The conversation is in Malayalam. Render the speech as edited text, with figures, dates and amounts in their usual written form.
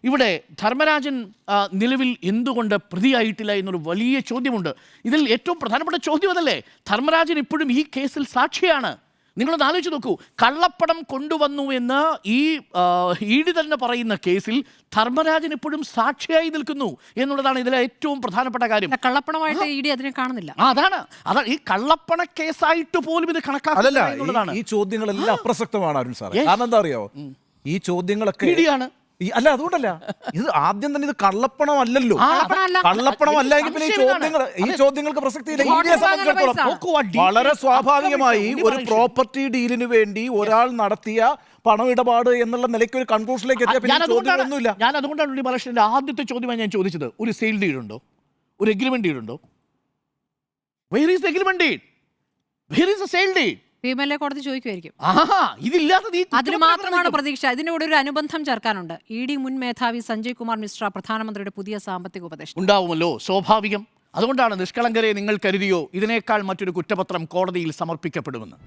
ഇവിടെ ധർമ്മരാജൻ നിലവിൽ എന്തുകൊണ്ട് പ്രതിയായിട്ടില്ല എന്നൊരു വലിയ ചോദ്യമുണ്ട്. ഇതിൽ ഏറ്റവും പ്രധാനപ്പെട്ട ചോദ്യം അതല്ലേ, ധർമ്മരാജൻ ഇപ്പോഴും ഈ കേസിൽ സാക്ഷിയാണ്. നിങ്ങളൊന്ന് ആലോചിച്ച് നോക്കൂ, കള്ളപ്പണം കൊണ്ടുവന്നു എന്ന് ഈ ഇഡി തന്നെ പറയുന്ന കേസിൽ ധർമ്മരാജൻ ഇപ്പോഴും സാക്ഷിയായി നിൽക്കുന്നു എന്നുള്ളതാണ് ഇതിലെ ഏറ്റവും പ്രധാനപ്പെട്ട കാര്യം. കള്ളപ്പണമായിട്ട് ഇഡി അതിനെ കാണുന്നില്ല. അതാണ് ഈ കള്ളപ്പണ കേസായിട്ട് പോലും ഇത് കണക്കാക്കില്ല എന്നുള്ളതാണ്. ഈ ചോദ്യങ്ങളെല്ലാം അപ്രസക്തമാണ് അരുൺ സാറേ. കാരണം എന്താ അറിയോ, ഈ ചോദ്യങ്ങളൊക്കെ ഇഡിയാണ്. അല്ല, അതുകൊണ്ടല്ല, ഇത് ആദ്യം തന്നെ ഇത് കള്ളപ്പണം അല്ലല്ലോ. കള്ളപ്പണം അല്ലെങ്കിൽ പിന്നെ ഈ ചോദ്യങ്ങൾക്ക് പ്രസക്തിയില്ല. ഇന്ത്യയെ സംബന്ധിച്ചിടത്തോളം വളരെ സ്വാഭാവികമായി ഒരു പ്രോപ്പർട്ടി ഡീലിന് വേണ്ടി ഒരാൾ നടത്തിയ പണമിടപാട് എന്നുള്ള നിലയ്ക്ക് ഒരു കൺക്ലൂഷനിലേക്ക് എത്തിയ ഞാൻ അതുകൊണ്ടാണ് ബാലകൃഷ്ണന്റെ ആദ്യത്തെ ചോദ്യമായി ഞാൻ ചോദിച്ചത്, ഒരു സെയിൽ ഡീഡ് ഉണ്ടോ, ഒരു എഗ്രിമെന്റ് ഡീഡ് ഉണ്ടോ? Where is the agreement deed? Where is the sale deed? കോടതി ചോദിക്കുമായിരിക്കും. അതിന് മാത്രമാണ് പ്രതീക്ഷ. ഇതിന്റെ കൂടെ ഒരു അനുബന്ധം ചേർക്കാനുണ്ട്. ഇഡി മുൻ മേധാവി സഞ്ജയ് കുമാർ മിശ്ര പ്രധാനമന്ത്രിയുടെ പുതിയ സാമ്പത്തിക ഉപദേഷ്ടാവ് ഉണ്ടാവുമല്ലോ, സ്വാഭാവികം. അതുകൊണ്ടാണ് നിഷ്കളങ്കരെ നിങ്ങൾ കരുതിയോ ഇതിനേക്കാൾ മറ്റൊരു കുറ്റപത്രം കോടതിയിൽ സമർപ്പിക്കപ്പെടുമെന്ന്.